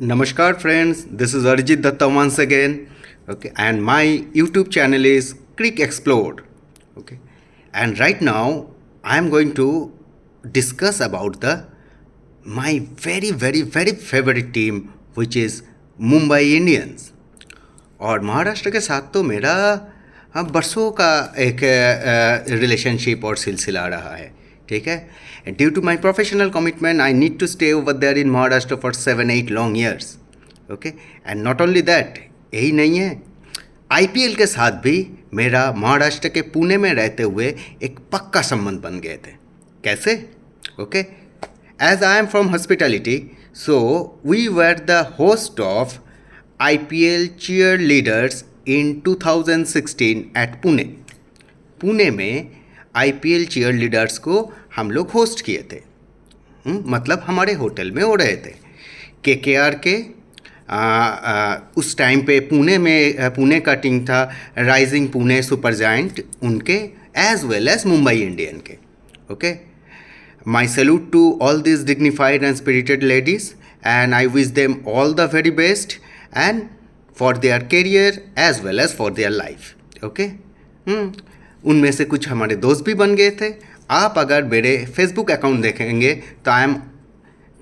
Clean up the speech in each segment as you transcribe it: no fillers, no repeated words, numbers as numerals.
Namaskar friends, this is Arijit Datta once again. Okay, and my YouTube channel is Crick Explored. Okay, and right now I am going to discuss about the my very favorite team, which is Mumbai Indians. और महाराष्ट्र के साथ तो मेरा बरसों का एक relationship और सिलसिला रहा है. ठीक है. Due to my professional commitment I need to stay over there in Maharashtra for 7-8 long years. Okay, and not only that, यही नहीं है, आईपीएल के साथ भी मेरा महाराष्ट्र के पुणे में रहते हुए एक पक्का संबंध बन गए थे. कैसे? Okay, as I am from hospitality, so we were the host of IPL cheerleaders in 2016 at Pune. Pune में IPL cheerleaders को हम लोग होस्ट किए थे. मतलब हमारे होटल में हो रहे थे. KKR के उस टाइम पे पुणे का टीम था राइजिंग पुणे सुपर जायंट, उनके as well as Mumbai Indian के. Okay, my salute to all this dignified and spirited ladies and I wish them all the very best and for their career as well as for their life. Okay? उनमें से कुछ हमारे दोस्त भी बन गए थे. आप अगर मेरे फेसबुक अकाउंट देखेंगे तो I am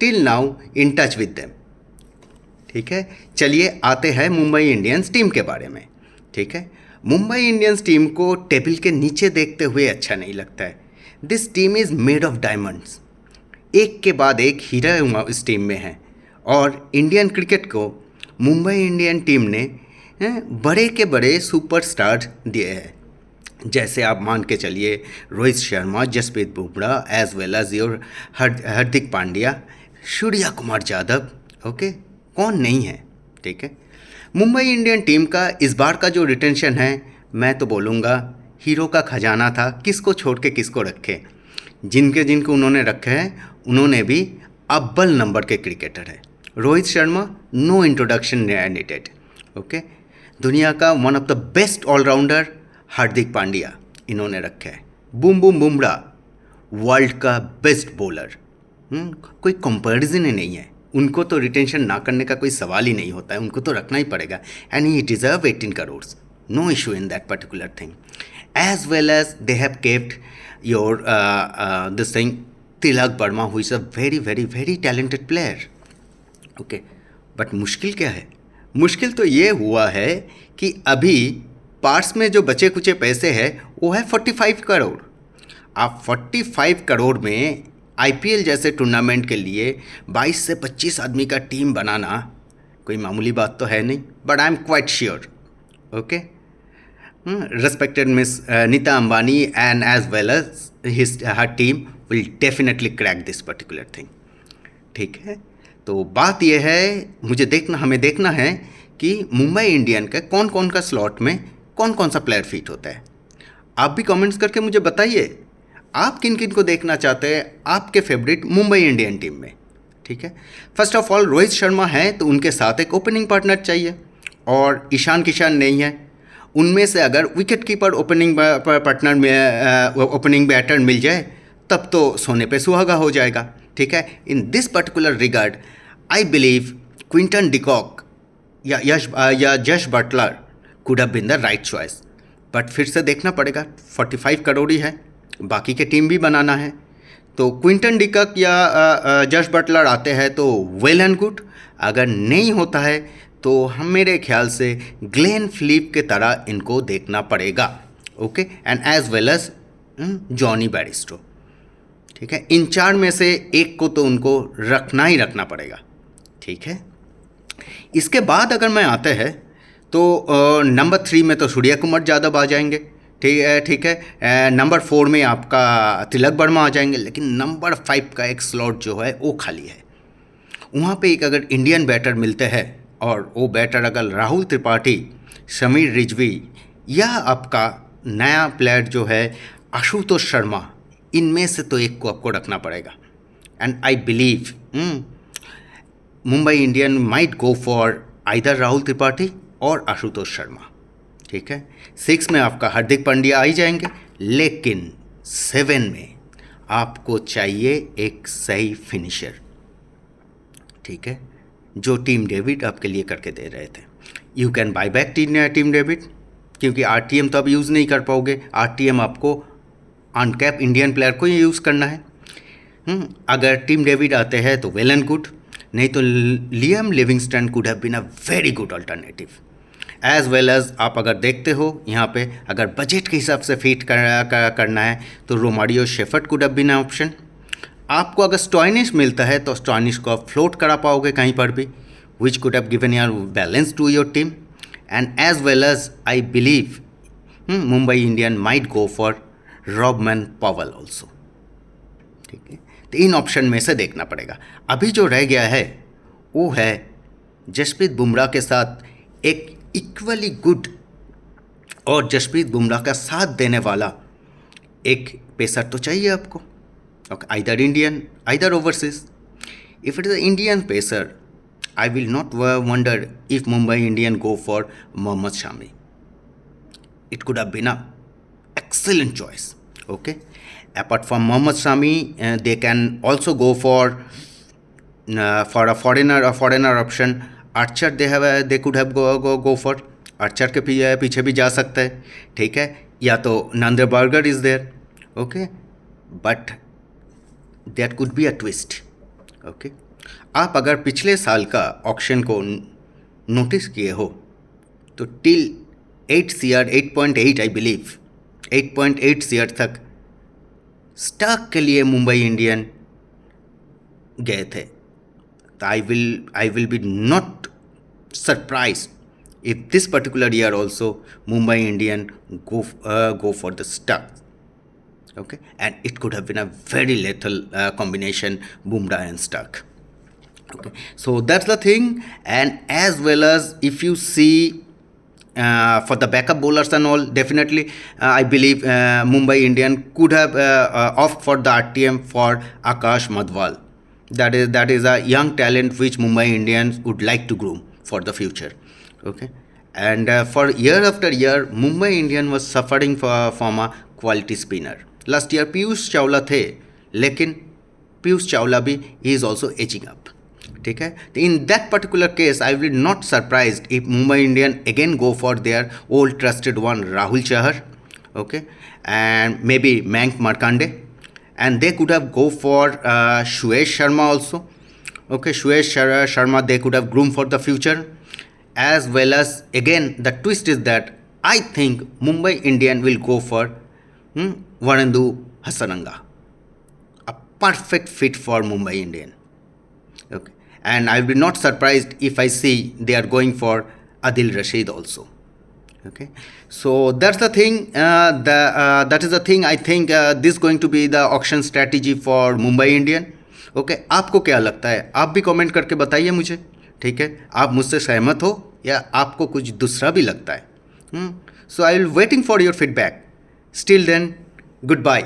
till now in touch with them. ठीक है, चलिए आते हैं मुंबई इंडियंस टीम के बारे में. ठीक है, मुंबई इंडियंस टीम को टेबल के नीचे देखते हुए अच्छा नहीं लगता है. This team is made of diamonds. एक के बाद एक हीरा इस टीम में है. और इंडियन क्रिकेट को मुंबई इंडियन टीम ने बड़े के बड़े सुपरस्टार दिए हैं. जैसे आप मान के चलिए Rohit Sharma, Jasprit Bumrah as well as your Hardik Pandya, Surya Kumar Yadav. Okay, कौन नहीं है. ठीक है, मुंबई इंडियन टीम का इस बार का जो रिटेंशन है, मैं तो बोलूँगा हीरो का खजाना था. किसको छोड़ के किसको रखे. जिनको उन्होंने रखे हैं उन्होंने भी अव्वल नंबर के क्रिकेटर है. Rohit Sharma, no introduction needed. Okay, दुनिया का one of the best allrounder Hardik Pandya इन्होंने रखे है. बुमराह, वर्ल्ड का बेस्ट बॉलर. कोई कंपैरिजन ही नहीं है. उनको तो रिटेंशन ना करने का कोई सवाल ही नहीं होता है, उनको तो रखना ही पड़ेगा. And he deserve 18 crore, no issue in that particular thing. As well as they have kept your this thing Tilak Varma, who is a very talented player. Okay, but मुश्किल क्या है? मुश्किल तो ये हुआ है कि अभी पार्स में जो बचे कुचे पैसे हैं वो है 45 करोड़. आप 45 करोड़ में आईपीएल जैसे टूर्नामेंट के लिए 22 से 25 आदमी का टीम बनाना कोई मामूली बात तो है नहीं. But I am quite sure. Okay, respected Miss Nita Ambani and as well as her team will definitely crack this particular thing. ठीक है, तो बात यह है, हमें देखना है कि मुंबई इंडियन के कौन कौन का स्लॉट में कौन सा प्लेयर फिट होता है. आप भी कमेंट्स करके मुझे बताइए आप किन किन को देखना चाहते हैं आपके फेवरेट मुंबई इंडियन टीम में. ठीक है, first of all Rohit Sharma है तो उनके साथ एक ओपनिंग पार्टनर चाहिए, और ईशान किशन नहीं है. उनमें से अगर विकेट कीपर ओपनिंग पार्टनर में ओपनिंग बैटर मिल जाए तब तो सोने पे सुहागा हो जाएगा. ठीक है, in this particular regard I believe Quinton de Kock या Jos Buttler could have been the right choice. But फिर से देखना पड़ेगा, 45 करोड़ ही है, बाकी के टीम भी बनाना है. तो क्विंटन डिकॉक या जश बटलर आते हैं तो वेल एंड गुड. अगर नहीं होता है तो हम मेरे ख्याल से ग्लेन फिलिप के तरह इनको देखना पड़ेगा. Okay, and as well as Jonny Bairstow. ठीक है, इन चार में से एक को तो उनको रखना ही रखना पड़ेगा. ठीक है, इसके बाद अगर मैं आते हैं तो नंबर 3 में तो सूर्या कुमार यादव आ जाएंगे. ठीक है, नंबर 4 में आपका तिलक वर्मा आ जाएंगे. लेकिन नंबर 5 का एक स्लॉट जो है वो खाली है. वहाँ पे एक अगर इंडियन बैटर मिलते हैं, और वो बैटर अगर राहुल त्रिपाठी, समीर रिजवी या आपका नया प्लेयर जो है आशुतोष शर्मा, इनमें से तो एक को आपको रखना पड़ेगा. And I believe Mumbai Indian might go for either Rahul Tripathi और आशुतोष शर्मा. ठीक है, 6 में आपका हार्दिक पांड्या आ ही जाएंगे. लेकिन 7 में आपको चाहिए एक सही फिनिशर. ठीक है, जो टीम डेविड आपके लिए करके दे रहे थे। You can buy back team David, क्योंकि RTM तो आप यूज़ नहीं कर पाओगे। RTM आपको अनकैप इंडियन प्लेयर को ही यूज़ करना है। अगर टीम डेविड आते हैं तो वेल एंड गुड, नहीं तो Liam Livingstone could have been a very good alternative. As well as आप अगर देखते हो यहाँ पे, अगर बजट के हिसाब से फिट करना है तो Romario Shepherd could have been a option. आपको अगर स्टॉइनिश मिलता है तो स्टॉइनिश को आप फ्लोट करा पाओगे कहीं पर भी, which could have given your balance to your team. And as well as I believe Mumbai Indian might go for Rovman Powell also. ठीक है, तो इन ऑप्शन में से देखना पड़ेगा। अभी जो रह गया है वो है जसप्रीत बुमराह के साथ एक इक्वली गुड और जसप्रीत बुमराह का साथ देने वाला एक पेसर तो चाहिए आपको। Okay, either Indian either overseas. If it is a Indian pacer, I will not wonder if Mumbai Indian go for Mohammad Shami. It could have been a excellent choice. Okay. Apart from Mohammad Shami, they can also go for a foreigner option. Archer they could have go for Archer के पीछे भी जा सकता है। ठीक है, या तो Nandre Burger is there. Okay, but that could be a twist. Okay, आप अगर पिछले साल का ऑक्शन को नोटिस किए हो तो till 8 CR 8.8 I believe 8.8 CR तक स्टॉक के लिए मुंबई इंडियन गए थे। तो I will be not surprise if this particular year also Mumbai Indian go for the stock. Okay, and it could have been a very lethal combination, Bumrah and Stark. Okay, so that's the thing. And as well as if you see for the backup bowlers and all, definitely I believe Mumbai Indian could have opt for the RTM for Akash Madhwal. That is a young talent which Mumbai Indians would like to groom for the future. Okay, and for year after year Mumbai Indian was suffering from a quality spinner. Last year Piyush Chawla थे, लेकिन पीयूष चावला भी he is also aging up. ठीक है, तो in that particular case I will not surprised if Mumbai Indian again go for their old trusted one Rahul Chahar. Okay, and maybe Mayank Markande, and they could have go for Suyash Sharma also. Okay, Suyash Sharma they could have groom for the future. As well as again the twist is that I think Mumbai Indian will go for Varandu Hasaranga, a perfect fit for Mumbai Indian. Okay, and I will be not surprised if I see they are going for Adil Rashid also. Okay, so that's the thing. That is the thing. I think this is going to be the auction strategy for Mumbai Indian. Okay, आपको क्या लगता है? आप भी comment करके बताइए मुझे। ठीक है, आप मुझसे सहमत हो या आपको कुछ दूसरा भी लगता है? So I will waiting for your feedback. Still then, goodbye.